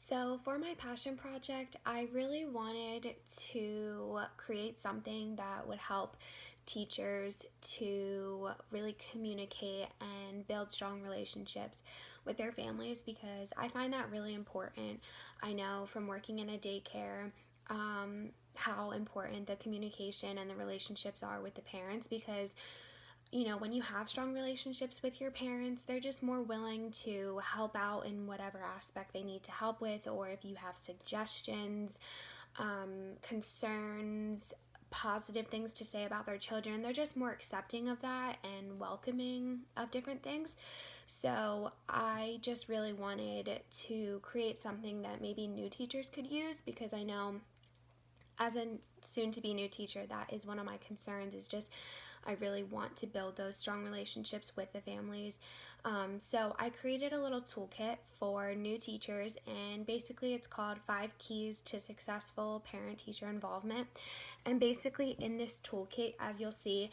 So, for my passion project, I really wanted to create something that would help teachers to really communicate and build strong relationships with their families because I find that really important. I know from working in a daycare how important the communication and the relationships are with the parents because when you have strong relationships with your parents, they're just more willing to help out in whatever aspect they need to help with, or if you have suggestions, concerns, positive things to say about their children, they're just more accepting of that and welcoming of different things. So, I just really wanted to create something that maybe new teachers could use because I know as a soon to be new teacher, that is one of my concerns is just I really want to build those strong relationships with the families. So I created a little toolkit for new teachers, and basically it's called 5 Keys to Successful Parent-Teacher Involvement. And basically in this toolkit, as you'll see,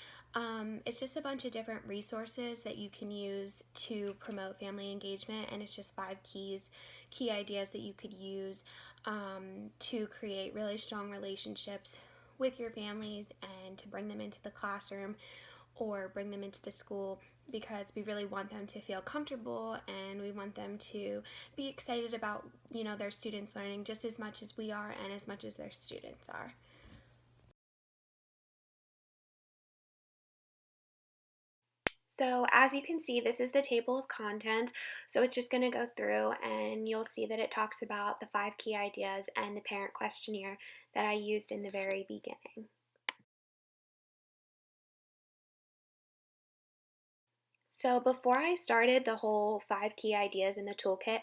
it's just a bunch of different resources that you can use to promote family engagement, and it's just 5 key ideas that you could use to create really strong relationships with your families and to bring them into the classroom or bring them into the school because we really want them to feel comfortable and we want them to be excited about their students learning just as much as we are and as much as their students are. So as you can see, this is the table of contents. So it's just going to go through and you'll see that it talks about the 5 key ideas and the parent questionnaire that I used in the very beginning. So before I started the whole 5 key ideas in the toolkit,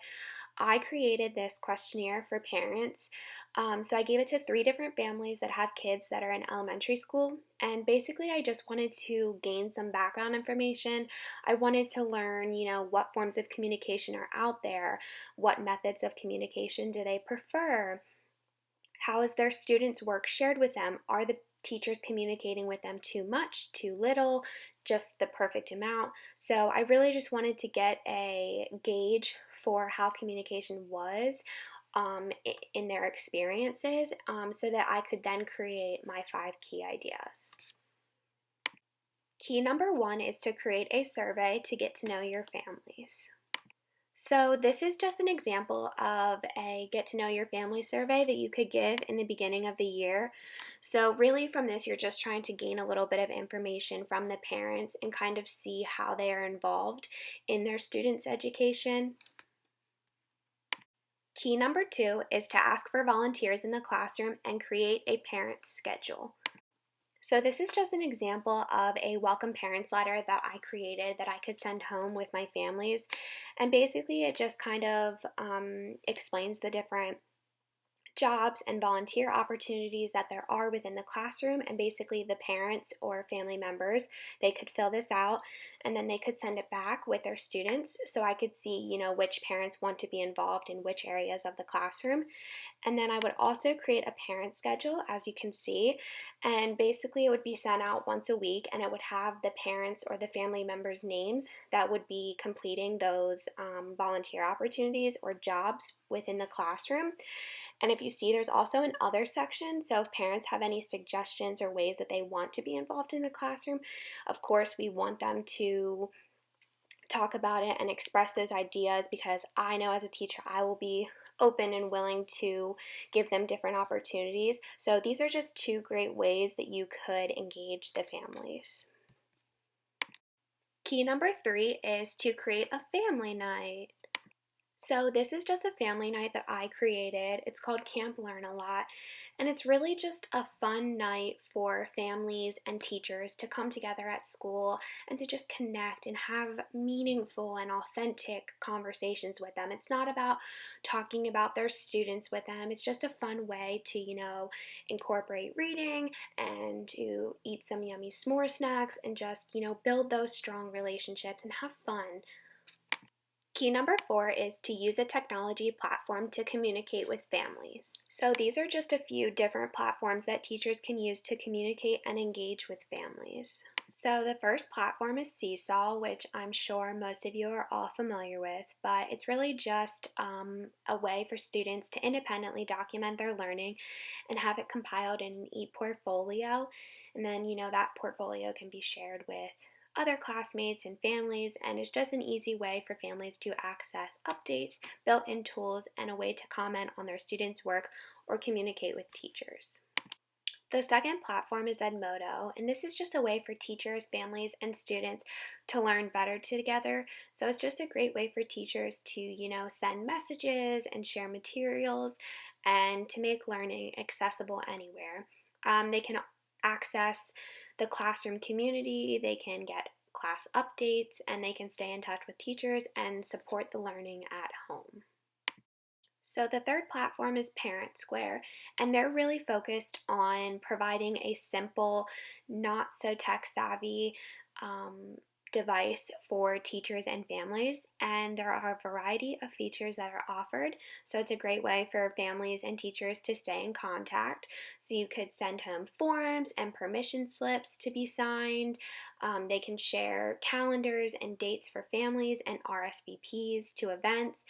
I created this questionnaire for parents. So I gave it to 3 different families that have kids that are in elementary school. And basically, I just wanted to gain some background information. I wanted to learn, what forms of communication are out there, what methods of communication do they prefer, how is their students' work shared with them, are the teachers communicating with them too much, too little, just the perfect amount. So I really just wanted to get a gauge for how communication was in their experiences so that I could then create my 5 key ideas. Key number 1 is to create a survey to get to know your families. So, this is just an example of a get to know your family survey that you could give in the beginning of the year. So, really, from this, you're just trying to gain a little bit of information from the parents and kind of see how they are involved in their students' education. Key number 2 is to ask for volunteers in the classroom and create a parent schedule. So this is just an example of a welcome parents letter that I created that I could send home with my families. And basically it just kind of explains the different jobs and volunteer opportunities that there are within the classroom, and basically the parents or family members, they could fill this out and then they could send it back with their students so I could see which parents want to be involved in which areas of the classroom. And then I would also create a parent schedule, as you can see, and basically it would be sent out once a week and it would have the parents or the family members' names that would be completing those volunteer opportunities or jobs within the classroom. And if you see, there's also an other section. So if parents have any suggestions or ways that they want to be involved in the classroom, of course, we want them to talk about it and express those ideas because I know as a teacher, I will be open and willing to give them different opportunities. So these are just 2 great ways that you could engage the families. Key number 3 is to create a family night. So this is just a family night that I created. It's called Camp Learn a Lot, and it's really just a fun night for families and teachers to come together at school and to just connect and have meaningful and authentic conversations with them. It's not about talking about their students with them. It's just a fun way to, incorporate reading and to eat some yummy s'more snacks and just, build those strong relationships and have fun. Key number 4 is to use a technology platform to communicate with families. So these are just a few different platforms that teachers can use to communicate and engage with families. So the first platform is Seesaw, which I'm sure most of you are all familiar with, but it's really just a way for students to independently document their learning and have it compiled in an e-portfolio. And then, that portfolio can be shared with other classmates and families, and it's just an easy way for families to access updates, built-in tools, and a way to comment on their students' work or communicate with teachers. The second platform is Edmodo, and this is just a way for teachers, families, and students to learn better together. So it's just a great way for teachers to, send messages and share materials and to make learning accessible anywhere. They can access the classroom community, they can get class updates, and they can stay in touch with teachers and support the learning at home. So the third platform is Parent Square, and they're really focused on providing a simple, not so tech savvy um, device for teachers and families. And there are a variety of features that are offered. So it's a great way for families and teachers to stay in contact. So you could send home forms and permission slips to be signed. They can share calendars and dates for families and RSVPs to events.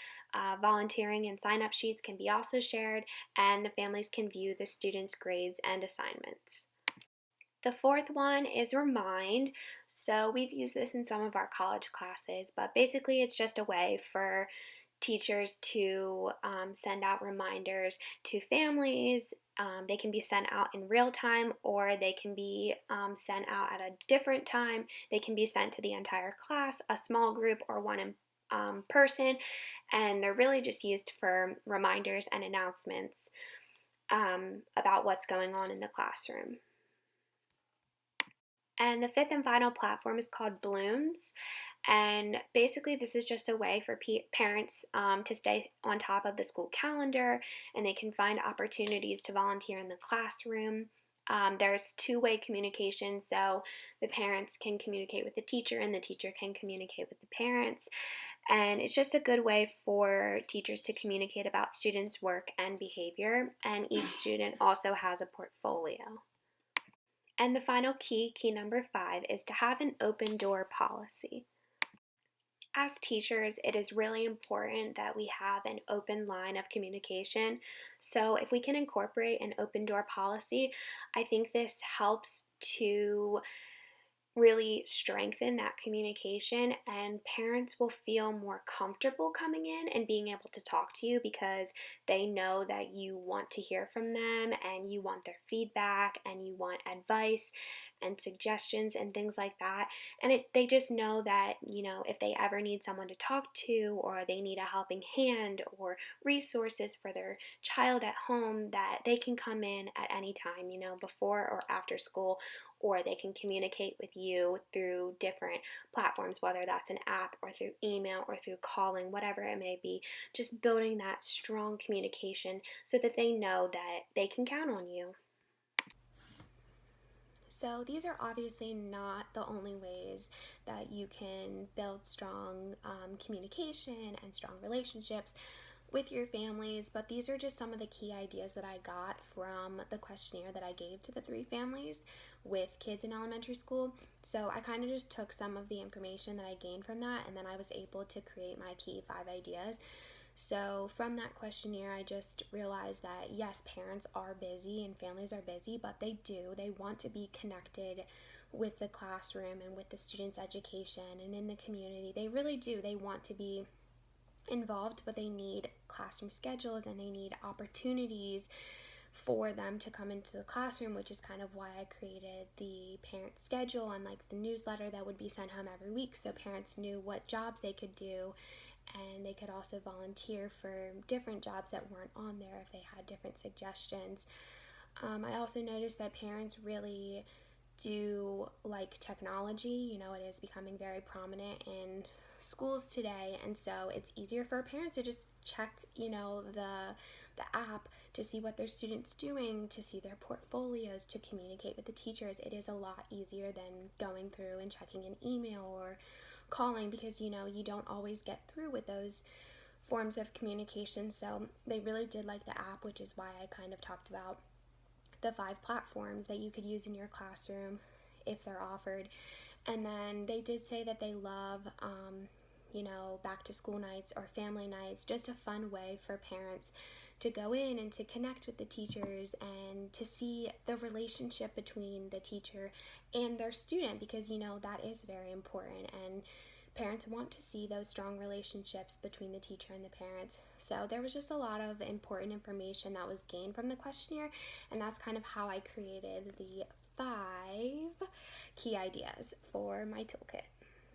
Volunteering and sign up sheets can be also shared, and the families can view the students' grades and assignments. The fourth one is Remind. So we've used this in some of our college classes, but basically it's just a way for teachers to send out reminders to families. They can be sent out in real time, or they can be sent out at a different time. They can be sent to the entire class, a small group, or one in person, and they're really just used for reminders and announcements about what's going on in the classroom. And the fifth and final platform is called Blooms. And basically, this is just a way for parents to stay on top of the school calendar, and they can find opportunities to volunteer in the classroom. There's two-way communication, so the parents can communicate with the teacher, and the teacher can communicate with the parents. And it's just a good way for teachers to communicate about students' work and behavior. And each student also has a portfolio. And the final key number 5, is to have an open door policy. As teachers, it is really important that we have an open line of communication. So if we can incorporate an open door policy, I think this helps to really strengthen that communication, and parents will feel more comfortable coming in and being able to talk to you because they know that you want to hear from them and you want their feedback and you want advice and suggestions and things like that. And they just know that, if they ever need someone to talk to, or they need a helping hand or resources for their child at home, that they can come in at any time, before or after school, or they can communicate with you through different platforms, whether that's an app or through email or through calling, whatever it may be. Just building that strong communication so that they know that they can count on you. So these are obviously not the only ways that you can build strong communication and strong relationships with your families, but these are just some of the key ideas that I got from the questionnaire that I gave to the 3 families with kids in elementary school. So I kind of just took some of the information that I gained from that, and then I was able to create my key 5 ideas. So from that questionnaire, I just realized that yes, parents are busy and families are busy, but they want to be connected with the classroom and with the students' education and in the community. They really do. They want to be involved, but they need classroom schedules and they need opportunities for them to come into the classroom, which is kind of why I created the parent schedule and like the newsletter that would be sent home every week, so parents knew what jobs they could do, and they could also volunteer for different jobs that weren't on there if they had different suggestions. I also noticed that parents really do like technology. It is becoming very prominent in schools today, and so it's easier for parents to just check the app to see what their students doing, to see their portfolios, to communicate with the teachers. It is a lot easier than going through and checking an email or calling, because you don't always get through with those forms of communication. So they really did like the app, which is why I kind of talked about the 5 platforms that you could use in your classroom. if they're offered. And then they did say that they love, back to school nights or family nights, just a fun way for parents to go in and to connect with the teachers and to see the relationship between the teacher and their student, because that is very important, and parents want to see those strong relationships between the teacher and the parents. So there was just a lot of important information that was gained from the questionnaire, and that's kind of how I created the 5 key ideas for my toolkit.